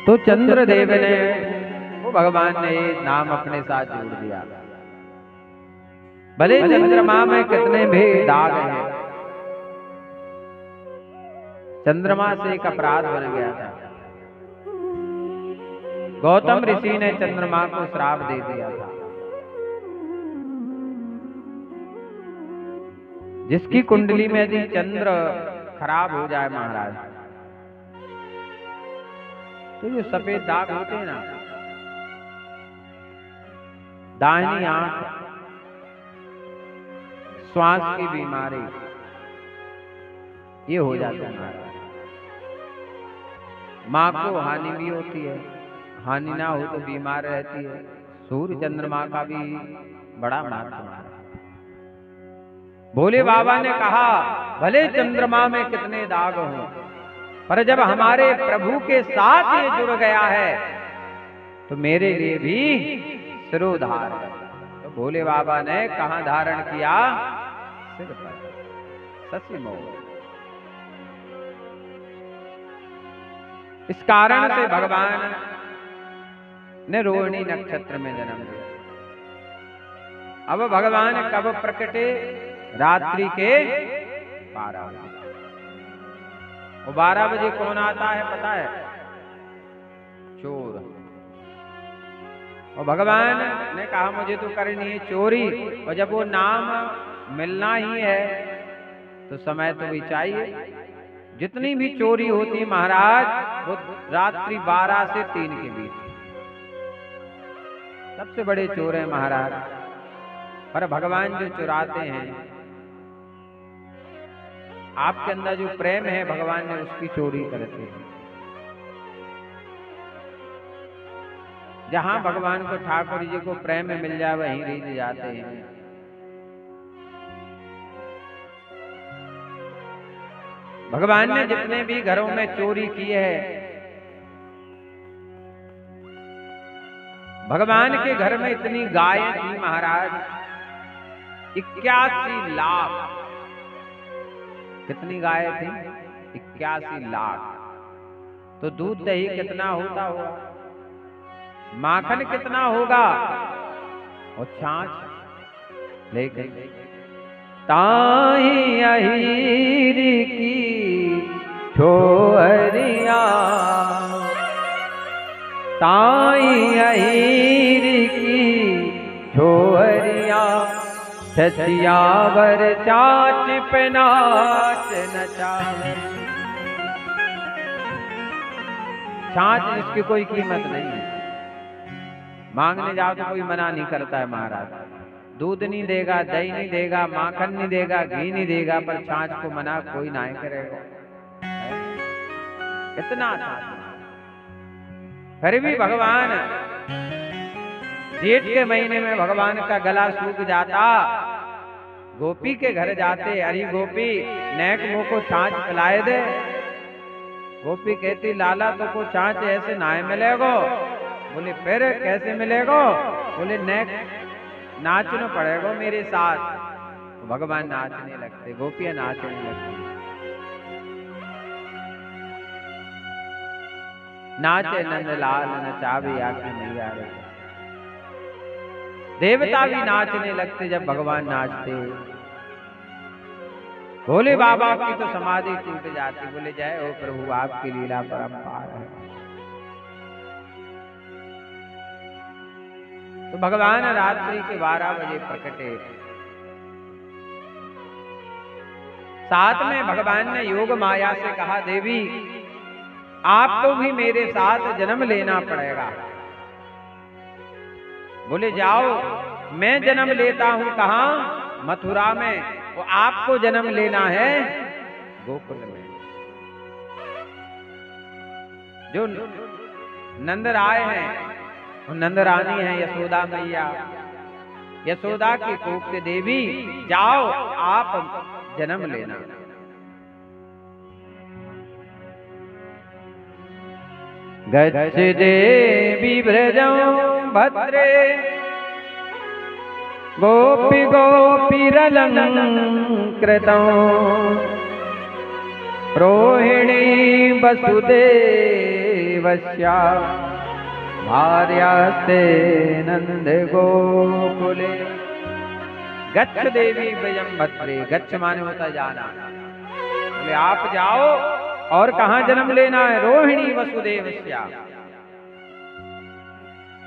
तो चंद्रदेव ने, वो भगवान ने ये नाम अपने साथ जोड़ दिया। भले चंद्रमा में कितने भी दाग हैं, चंद्रमा से एक अपराध बन गया था। गौतम ऋषि ने चंद्रमा को श्राप दे दिया था। जिसकी कुंडली में यदि चंद्र खराब हो जाए महाराज, तो ये सफेद दाग होते हैं ना, दाहिनी आंख, श्वास की बीमारी, ये हो जाता है महाराज। माँ को हानि भी होती है, हानि ना हो तो बीमार रहती है। सूर्य चंद्रमा का भी बड़ा महत्व है। भोले बाबा ने कहा भले चंद्रमा में कितने दाग हों, पर जब हमारे प्रभु के साथ ये जुड़ गया है तो मेरे लिए भी सिरोधार है। तो भोले बाबा ने कहां धारण किया? सिर पर, शशि मोर। इस कारण से भगवान ने रोहिणी नक्षत्र में जन्म लिया। अब भगवान कब प्रकटे? रात्रि के 12 बजे। और 12 बजे कौन आता है पता है? चोर। और भगवान ने कहा मुझे तो करनी है चोरी, और जब वो नाम मिलना ही है तो समय तो भी चाहिए। जितनी भी चोरी होती महाराज, वो रात्रि 12 से 3 के बीच सबसे बड़े चोर हैं महाराज। पर भगवान जो चुराते हैं, आपके अंदर जो प्रेम है भगवान ने उसकी चोरी करते हैं। जहां भगवान को, ठाकुर जी को प्रेम में मिल जाए वहीं रीझ जाते हैं। भगवान ने जितने भी घरों में चोरी की है, भगवान के घर में इतनी गायें थी महाराज, 81 लाख। कितनी गायें थी? 81 लाख। तो दूध दही कितना होता होगा, माखन कितना होगा, और छाछ। लेकिन ताई अहीर की छोरिया, ताई अहीर की छोरिया, छछियावर चाच पे नाच नचावे। छाछ जिसकी कोई कीमत नहीं है, मांगने जाओ तो कोई मना नहीं करता है महाराज। दूध नहीं देगा, दही नहीं देगा, माखन नहीं देगा, घी नहीं देगा, पर छाछ को मना कोई ना करेगा। इतना था। फिर भी भगवान, जेठ के महीने में भगवान का गला सूख जाता, गोपी के घर जाते, अरे गोपी नेक मुँह को छाछ पिलाए दे। गोपी कहती लाला तो को छाछ ऐसे ना मिलेगो। बोले फिर कैसे मिलेगो? बोले नेक नाचना पड़ेगा मेरे साथ। तो भगवान नाचने लगते, गोपियां नाचने लगती। नाचे नंदलाल नचावे आके मैया रे। देवता भी नाचने लगते जब भगवान नाचते। भोले बाबा की तो समाधि टूट जाती। बोले जय हो प्रभु, आपकी लीला परंपार है। तो भगवान रात्रि के 12 बजे प्रकटे। साथ में भगवान ने योग माया से कहा देवी आपको भी मेरे साथ जन्म लेना पड़ेगा। बोले जाओ, मैं जन्म लेता हूं कहां? मथुरा में। वो आपको जन्म लेना है गोकुल में। जो नंदराय हैं, नंदरानी है यशोदा मैया। यशोदा की कोख से देवी जाओ आप जन्म लेना। गच्छ देवी व्रजं भद्रे गोपी गोपीरलंकृतं रोहिणी वसुदेव देवस्या भार्यास्ते नंद गोकुले। गच्छ देवी ब्रजम भद्रे, गच्छ माने होता जाना। बोले आप जाओ और कहां जन्म लेना है? रोहिणी वसुदेवस्या,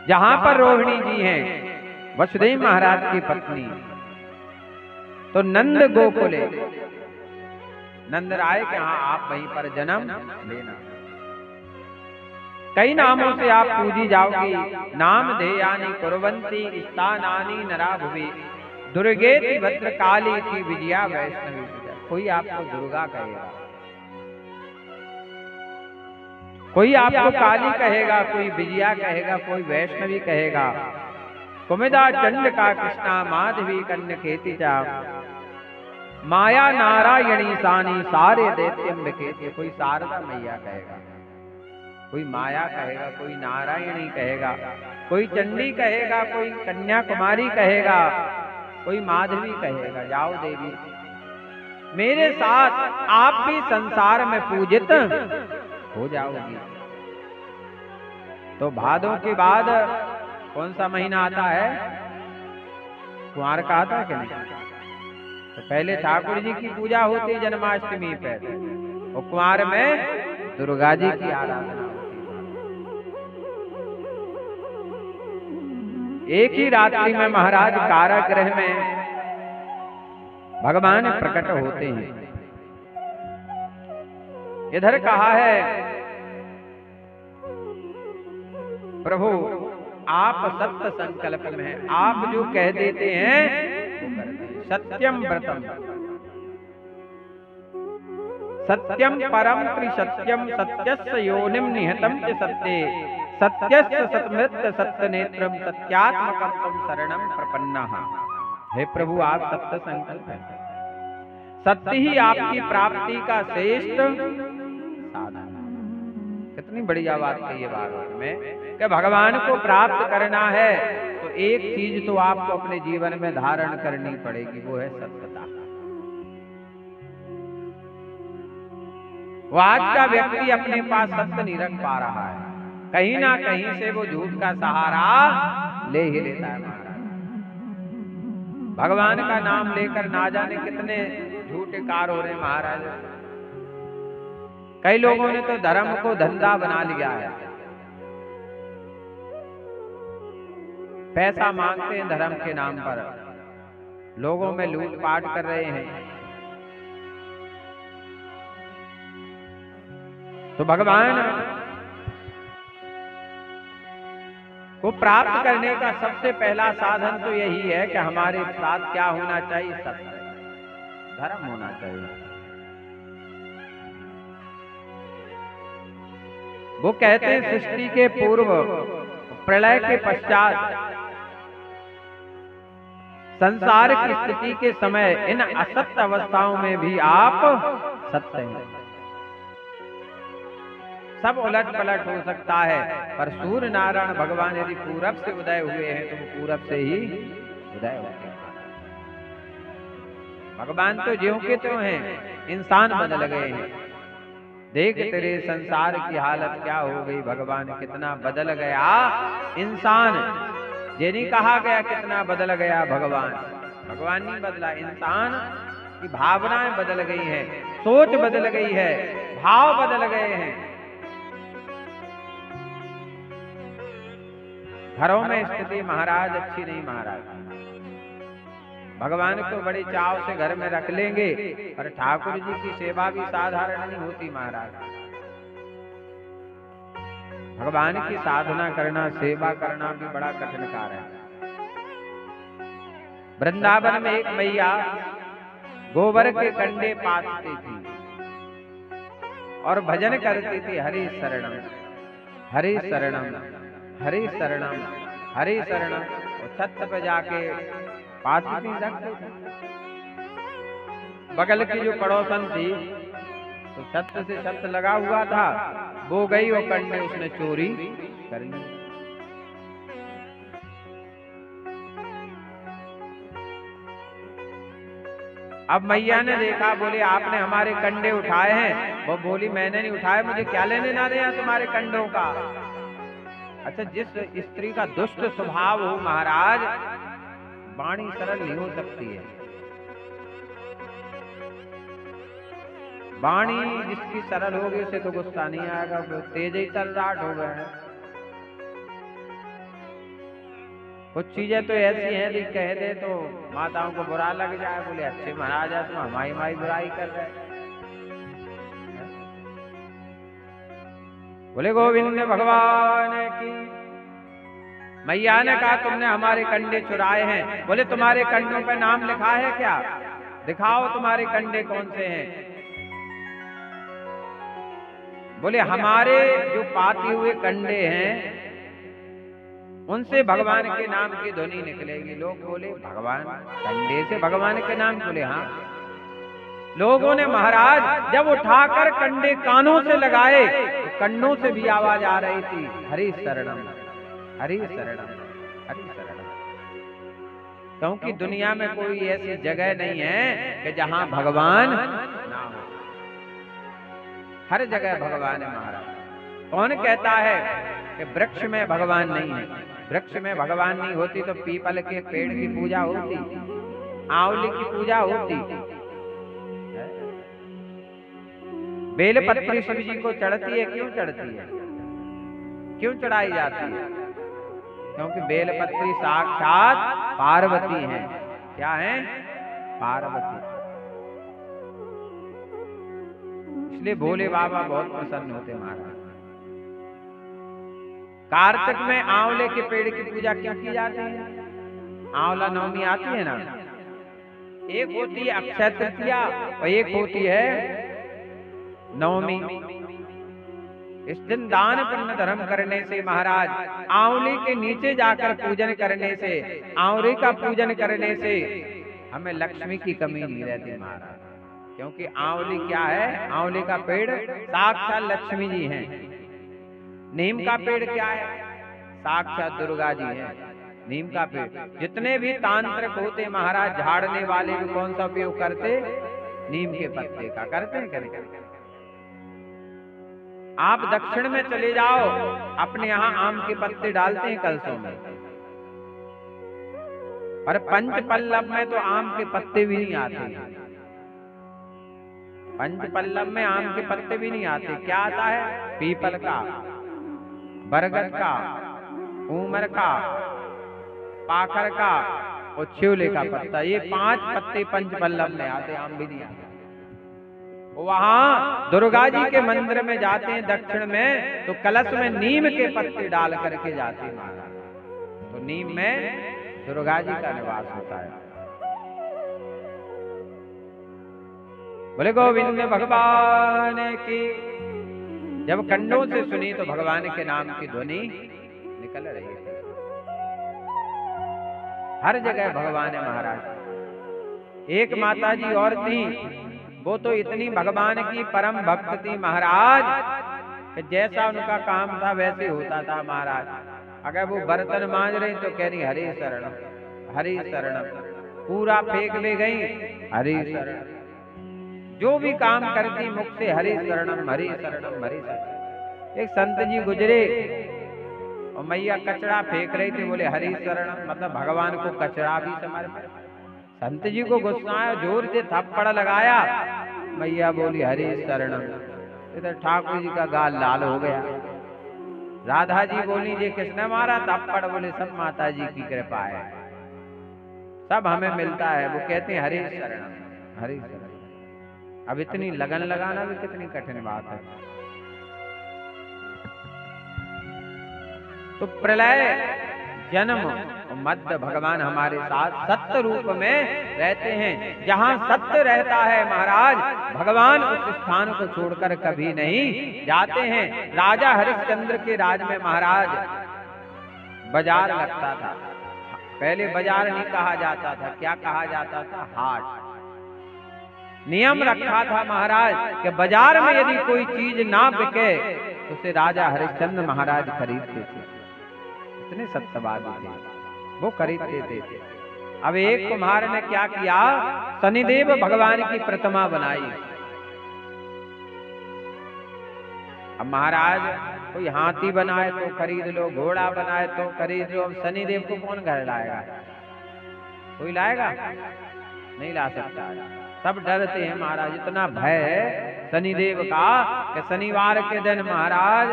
जहां पर रोहिणी जी हैं वसुदेव महाराज की पत्नी, तो नंद गोकुले, नंद राय के यहाँ आप वहीं पर जन्म लेना। कई नामों से आप पूजी जाओगी। नाम धेयानि कुर्वन्ति स्थानानि नरा भुवि, दुर्गेति भद्रकाली की विजया वैष्णवी। कोई आपको दुर्गा कहेगा, कोई आपको काली कहेगा, कोई विजया कहेगा, कोई वैष्णवी कहेगा। कुमिदा चंड का कृष्णा माधवी कन्या खेती चा, माया नारायणी सानी सारे दैत्यम विकेती। कोई शारदा मैया कहेगा, कोई माया कहेगा, कोई नारायणी कहेगा, कोई चंडी कहेगा, कोई कन्याकुमारी कहेगा, कोई माधवी कहेगा। जाओ देवी मेरे साथ आप भी संसार में पूजित हो जाओगी। तो भादों के बाद कौन सा महीना आता है? कुंवार का आता है कि नहीं? तो पहले ठाकुर जी की पूजा होती है जन्माष्टमी पे, और कुंवार में दुर्गा जी की आराधना होती है। एक ही रात्रि में महाराज कारागृह में भगवान प्रकट होते हैं। इधर कहा है प्रभु आप सत्य संकल्प में हैं, आप जो कह देते हैं वो करते हैं। सत्यम व्रतम, सत्यम परम त्रिसत्यम, सत्यस्य योनिम निहतम च सत्ये, सत्यस्य सतमृत्य सत्य नेत्रम, सत्यात्मकम शरणम प्रपन्नः। हे प्रभु आप सत्य संकल्प हैं, सत्य ही आपकी प्राप्ति का श्रेष्ठ साधन। कितनी बढ़िया बात कही है भागवत में कि भगवान को प्राप्त करना है तो एक चीज तो आपको अपने जीवन में धारण करनी पड़ेगी, वो है सत्यता। वो आज का व्यक्ति अपने पास सत्य नहीं रख पा रहा है, कहीं ना कहीं से वो झूठ का सहारा ले ही लेता है। महाराज भगवान का नाम लेकर ना जाने कितने झूठे कार्य हो रहे हैं महाराज। कई लोगों ने तो धर्म को धंधा बना लिया है, पैसा मांगते हैं धर्म के नाम पर, लोगों में लूटपाट कर रहे हैं। तो भगवान को प्राप्त करने का सबसे पहला साधन तो यही है कि हमारे साथ क्या होना चाहिए? सत्य, धर्म होना चाहिए। वो कहते हैं सृष्टि के पूर्व, प्रलय के पश्चात, संसार की स्थिति के समय इन असत्य अवस्थाओं में भी आप सत्य हैं। सब उलट पलट हो सकता है, पर सूर्य नारायण भगवान यदि पूरब से उदय हुए हैं तो वो पूरब से ही उदय होते हैं। भगवान तो ज्यों के त्यों हैं, इंसान बदल गए हैं। देख तेरे संसार की हालत क्या हो गई, भगवान कितना बदल गया इंसान। ये नहीं कहा गया कितना बदल गया भगवान, भगवान नहीं बदला, इंसान की भावनाएं बदल गई हैं, सोच बदल गई है, भाव बदल गए हैं। घरों में स्थिति महाराज अच्छी नहीं। महाराज भगवान को बड़ी चाव से घर में रख लेंगे, पर ठाकुर जी की सेवा भी साधारण नहीं होती महाराज। भगवान की साधना करना, सेवा करना भी बड़ा कठिन कार्य है। वृंदावन में एक मैया गोबर के कंडे पाथती थी और भजन करती थी, हरि शरणम हरि शरणम हरि शरणम हरि शरणम। और छत पे जाके पाथती रखती थी। बगल की जो पड़ोसन थी तो छत से छत लगा हुआ था, वो गई और कंडे उसने चोरी कर ली। अब मैया ने देखा, बोले आपने हमारे कंडे उठाए हैं, वो बोली मैंने नहीं उठाया, मुझे क्या लेने ना देना तुम्हारे कंडों का। अच्छा, जिस स्त्री का दुष्ट स्वभाव हो महाराज, वाणी सरल नहीं हो सकती है। वाणी जिसकी सरल होगी उसे तो गुस्सा नहीं आएगा, तेज ही तर्राट हो गए। कुछ चीजें तो ऐसी हैं कि कह दे तो माताओं को बुरा लग जाए, बोले अच्छे महाराज तुम हमारी बुराई कर रहे हैं। बोले गोविंद भगवान की। मैया ने कहा तुमने हमारे कंडे चुराए हैं। बोले तुम्हारे कंडों पे नाम लिखा है क्या, दिखाओ तुम्हारे कंडे कौन से हैं। बोले हमारे जो पाते हुए कंडे हैं उनसे भगवान के नाम की ध्वनि निकलेगी। लोग बोले भगवान कंडे से भगवान के नाम? बोले हाँ। लोगों ने महाराज जब उठाकर कंडे कानों से लगाए तो कंडों से भी आवाज आ रही थी, हरि शरणम हरि शरणम हरि शरणम। क्योंकि दुनिया में कोई ऐसी जगह नहीं है कि जहां भगवान ना हो। हर जगह भगवान है महाराज। कौन कहता है कि वृक्ष में भगवान नहीं है? वृक्ष में भगवान नहीं होती तो पीपल के पेड़ की पूजा होती, आंवले की पूजा होती। बेलपत्री शिव जी को चढ़ती है, क्यों चढ़ती है, क्यों चढ़ाई जाती है? क्योंकि बेलपत्री साक्षात पार्वती हैं। क्या है? पार्वती। इसलिए भोले बाबा बहुत प्रसन्न होते महाराज। कार्तिक में आंवले के पेड़ की पूजा क्यों की जाती है? आंवला नवमी आती है ना, एक होती है अक्षय तृतीया और एक होती है नवमी। इस दिन दान पुण्य धर्म करने से महाराज, आंवले के नीचे जाकर पूजन करने से, आंवले का पूजन करने से हमें लक्ष्मी की कमी नहीं रहती महाराज। क्योंकि आंवली क्या है? आंवले का पेड़ साक्षात लक्ष्मी जी हैं। नीम का पेड़ क्या है? साक्षात दुर्गा जी हैं। नीम का पेड़, जितने भी तांत्रिक होते महाराज झाड़ने वाले भी कौन सा उपयोग करते? नीम के पत्ते का करते हैं। आप दक्षिण में चले जाओ, अपने यहाँ आम के पत्ते डालते हैं कलशों में, पर पंच पल्लव में तो आम के पत्ते भी नहीं आते। पंच पल्लव में आम के पत्ते भी नहीं आते। क्या आता है? पीपल का, बरगद का, ऊमर का, पाखर का और छिवले का पत्ता। ये 5 पत्ते पंच पल्लव में आते, आम भी नहीं आते। वहां दुर्गा जी के मंदिर में जाते हैं दक्षिण में, तो कलश में नीम के पत्ते डाल करके जाते हैं महाराज। तो नीम में दुर्गा जी का निवास होता है। बोले गोविंद भगवान की। जब कंडों से सुनी तो भगवान के नाम की ध्वनि निकल रही थी। हर जगह भगवान है महाराज। एक माता जी और थी, वो तो इतनी भगवान की परम भक्त थी महाराज कि जैसा उनका काम था वैसे होता था महाराज। अगर वो बर्तन मांज रही तो कह रही हरि शरणम हरि शरणम, पूरा फेंक ले गई हरि शरणम। जो भी काम करती मुख से हरि शरणम हरि शरणम हरि शरणम। एक संत जी गुजरे और मैया कचरा फेंक रही थी, बोले हरि शरणम, मतलब भगवान को कचरा भी समर्पित। संत जी को गुस्सा आया, जोर से थप्पड़ लगाया। मैया बोली हरि शरणम। इधर ठाकुर जी का गाल लाल हो गया। राधा जी बोली ये किसने मारा थप्पड़? बोले सब माता जी की कृपा है, सब हमें मिलता है। वो कहते हैं हरि शरणम हरि शरणम। अब इतनी लगन लगाना भी कितनी कठिन बात है। तो प्रलय, जन्म और मध्य भगवान हमारे साथ सत्य रूप में रहते हैं। जहां सत्य रहता है महाराज, भगवान उस स्थान को छोड़कर कभी नहीं जाते हैं। राजा हरिश्चंद्र के राज में महाराज बाजार लगता था। पहले बाजार नहीं कहा जाता था, क्या कहा जाता था? हाट। नियम रखा था महाराज कि बाजार में यदि कोई चीज ना बिके तो उसे राजा हरिश्चंद्र महाराज खरीदते थे। इतने सत्यवादी थे, वो खरीदते थे। अब एक कुम्हार ने क्या किया? शनिदेव भगवान की प्रतिमा बनाई। अब महाराज कोई हाथी बनाए तो खरीद लो, घोड़ा बनाए तो खरीद लो। अब शनिदेव को कौन घर लाएगा? कोई लाएगा? नहीं ला सकता है। सब डरते हैं महाराज, इतना भय है शनिदेव का कि शनिवार के दिन महाराज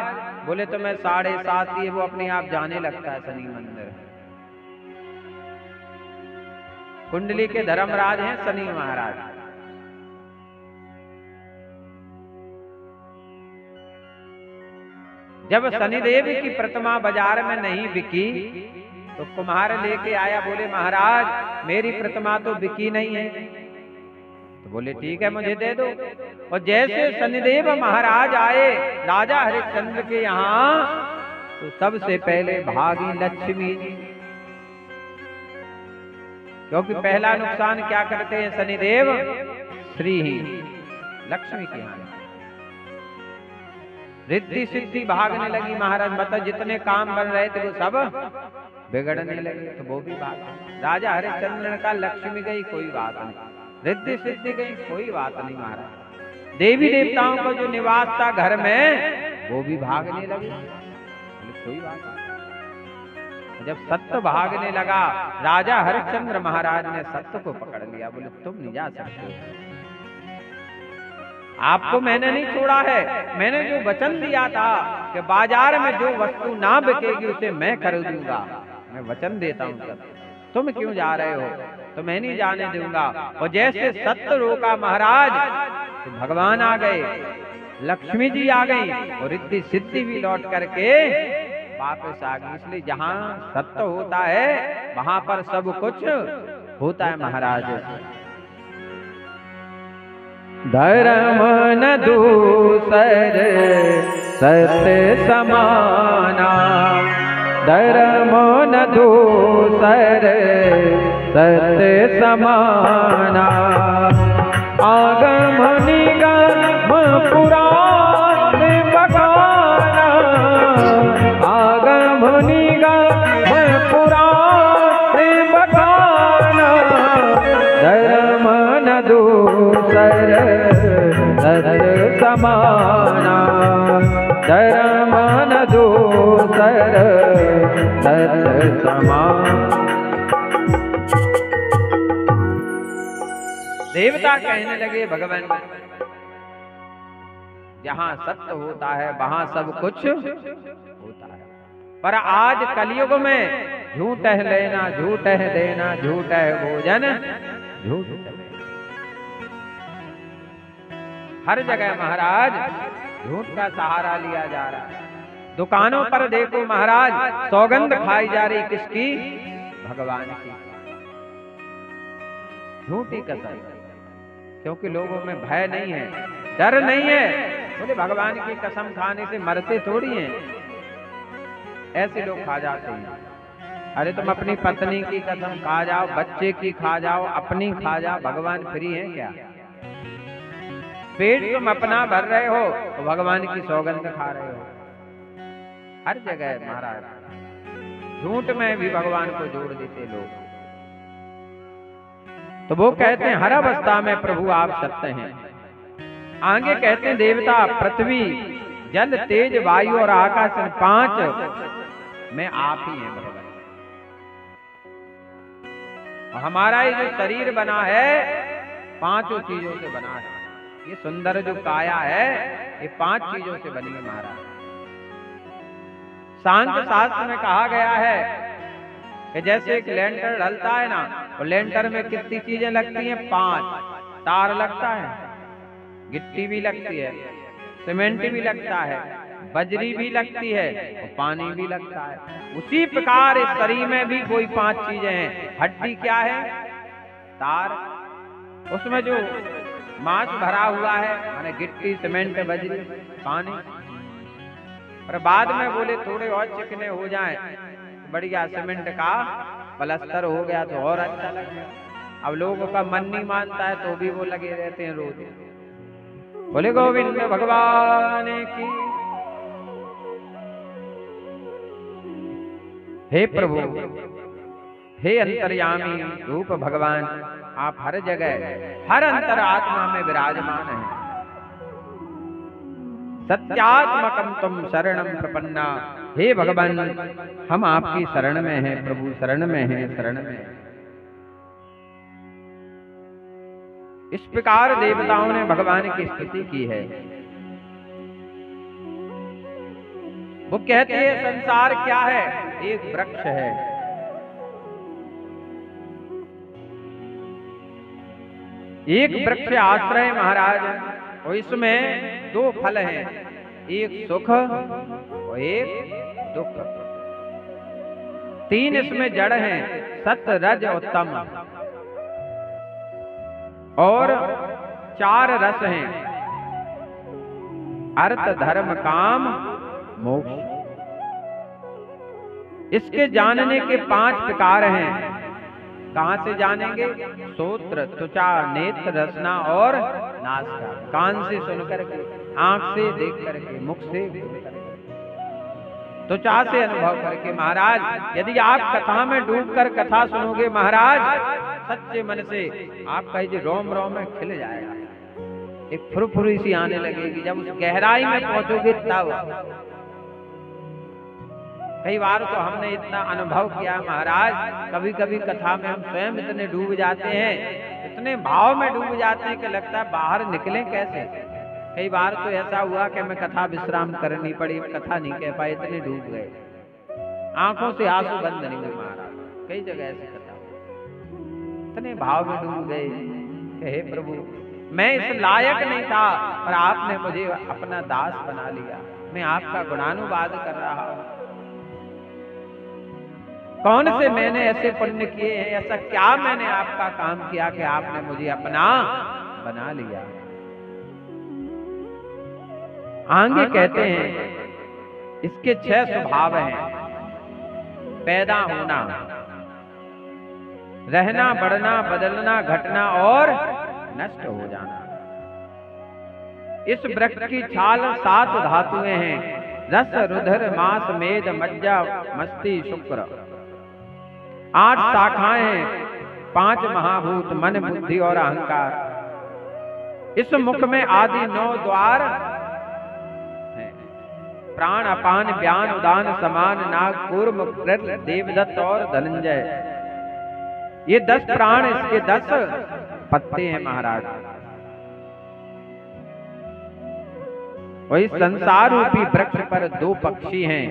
बोले तो मैं 7:30 ही वो अपने आप जाने लगता है शनि मंदिर। कुंडली के धर्मराज हैं शनि महाराज। जब शनिदेव की प्रतिमा बाजार में नहीं बिकी तो कुम्हार लेके आया, बोले महाराज मेरी प्रतिमा तो बिकी नहीं है। तो बोले ठीक है मुझे दे दो। और जैसे शनिदेव महाराज आए राजा हरिश्चंद्र के यहाँ तो सबसे पहले भागी लक्ष्मी जी, क्योंकि पहला नुकसान क्या करते हैं शनिदेव? श्री ही लक्ष्मी के यहाँ रिद्धि सिद्धि भागने लगी महाराज। मतलब जितने काम बन रहे थे वो सब बिगड़ने लगे, तो वो भी भाग। राजा हरिश्चंद्र का लक्ष्मी गई कोई बात नहीं, रिद्धि सिद्धि गई कोई बात नहीं महाराज। देवी देवताओं का जो निवास था घर में वो भी भागने लगे, कोई बात नहीं। जब सत्य भागने लगा राजा हरिश्चंद्र महाराज ने सत्य को पकड़ लिया, बोले तुम नहीं जा सकते, आपको मैंने नहीं छोड़ा है। मैंने जो वचन दिया था कि बाजार में जो वस्तु ना बिकेगी उसे मैं खरीदूंगा, मैं वचन देता हूं। तुम क्यों जा रहे हो? तो मैं नहीं जाने दूंगा। और जैसे सत्य रोका महाराज तो भगवान आ गए, लक्ष्मी जी आ गई और रिद्धि सिद्धि भी लौट करके वापस आ गई। इसलिए जहां सत्य होता है वहां पर सब कुछ होता है महाराज। धर्म न दूसर सत्य समाना, धर्म न दूसर सत्य समाना। आगम निगम पुराण बखाना, आगम निगम पुराण बखाना। धर्म न दूसर सत्य समाना, धर्म न दूसर सत्य समाना। देवता कहने लगे भगवान जहां सत्य होता है वहां सब कुछ होता है, पर आज कलयुग में झूठ है लेना, झूठ है देना, झूठ है भोजन, झूठ है। हर जगह महाराज झूठ का सहारा लिया जा रहा है। दुकानों पर देखो महाराज सौगंध खाई जा रही, किसकी? भगवान की। झूठी कसम, क्योंकि लोगों में भय नहीं है, डर नहीं है। बोले भगवान की कसम खाने से मरते थोड़ी हैं, ऐसे लोग खा जाते हैं। अरे तुम अपनी पत्नी की कसम खा जाओ, बच्चे की खा जाओ, अपनी खा जाओ, भगवान फ्री है क्या? पेट तुम अपना भर रहे हो तो भगवान की सौगंध खा रहे हो। हर जगह महाराज झूठ में भी भगवान को जोड़ देते लोग। तो वो कहते हैं हर अवस्था में प्रभु आप सत्य हैं। आगे कहते हैं देवता पृथ्वी जल तेज वायु और आकाश 5 में आप ही हैं भगवान। और हमारा ये जो शरीर बना है 5 चीजों से बना है। ये सुंदर जो काया है ये 5 चीजों से बनी है महाराज। सांख्य शास्त्र में कहा गया है कि जैसे एक लेंटर ढलता है ना, और लेंटर में कितनी चीजें लगती हैं? 5। तार लगता है, गिट्टी भी लगती है, सीमेंट भी लगता है, बजरी भी लगती है और पानी भी लगता है। उसी प्रकार इस शरीर में भी कोई 5 चीजें हैं। हड्डी क्या है? तार। उसमें जो मांस भरा हुआ है माने गिट्टी, सीमेंट, बजरी, पानी। पर बाद में बोले थोड़े और चिकने हो जाएं, बढ़िया सीमेंट का प्लास्टर हो गया तो और अच्छा लगेगा। अब लोगों का मन नहीं मानता है तो भी वो लगे रहते हैं रोज। बोले गोविंद भगवान की। हे प्रभु, हे अंतर्यामी रूप भगवान, आप हर जगह हर अंतर आत्मा में विराजमान हैं। सत्यात्मकम तुम शरणम प्रपन्ना। हे भगवान, हम आपकी शरण में हैं प्रभु, शरण में हैं, शरण में हैं। इस प्रकार देवताओं ने भगवान की स्तुति की है। वो कहते हैं संसार क्या है? एक वृक्ष है। एक वृक्ष आश्रय महाराज, और इसमें दो फल हैं, एक सुख और एक दुख। तीन इसमें जड़ हैं, सत्य रज और तम, और चार रस हैं, अर्थ धर्म काम मोक्ष। इसके जानने के 5 प्रकार हैं। कहां से जानेंगे? श्रोत्र, त्वचा, नेत्र, रसना और नासिका। कान से सुन करके, आंख से देख करके, मुख से बोल करके, त्वचा से अनुभव करके। महाराज यदि आप कथा में डूबकर कथा सुनोगे महाराज, सच्चे मन से आपका ये रोम रोम में खिल जाएगा, एक फुरफुरी सी आने लगेगी। जब उस गहराई में पहुंचोगे तब। कई बार तो हमने इतना अनुभव किया महाराज, कभी कभी कथा में हम स्वयं इतने डूब जाते हैं, इतने भाव में डूब जाते हैं कि लगता है बाहर निकलें कैसे। कई बार तो ऐसा हुआ कि हमें कथा विश्राम करनी पड़ी, कथा नहीं कह पाए, इतने डूब गए, आंखों से आंसू बंद नहीं हुए महाराज। कई जगह ऐसी कथा, इतने भाव में डूब गए कि हे प्रभु, मैं इस लायक नहीं था पर आपने मुझे अपना दास बना लिया, मैं आपका गुणानुवाद कर रहा हूं। कौन से मैंने ऐसे पुण्य किए हैं, ऐसा क्या मैंने आपका काम किया कि आपने मुझे अपना बना लिया। आगे कहते हैं इसके 6 स्वभाव हैं। पैदा होना, रहना, बढ़ना, बदलना, घटना और नष्ट हो जाना। इस वृक्ष की छाल 7 धातुएं हैं, रस, रुधिर, मांस, मेद, मज्जा, मस्ति, शुक्र। 8 शाखाएं हैं, 5 महाभूत, मन, बुद्धि और अहंकार। इस मुख में आदि 9 द्वार हैं, प्राण, अपान, व्यान, उदान, समान, नाग, कूर्म, कृत, देवदत्त और धनंजय। ये 10 प्राण, इसके 10 पत्ते हैं महाराज। वही संसार रूपी वृक्ष पर 2 पक्षी हैं।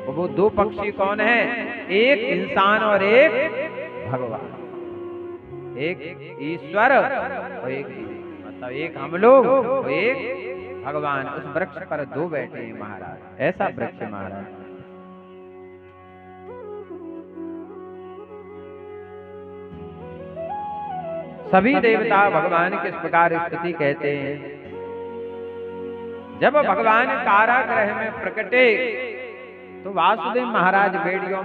वो 2 पक्षी कौन है? एक इंसान और एक भगवान, एक ईश्वर और एक मतलब एक हम लोग और एक भगवान। उस वृक्ष पर 2 बैठे हैं महाराज, ऐसा वृक्ष महाराज। सभी देवता भगवान के इस प्रकार स्तुति कहते हैं। जब भगवान कारागृह में प्रकटे तो वासुदेव महाराज बेड़ियों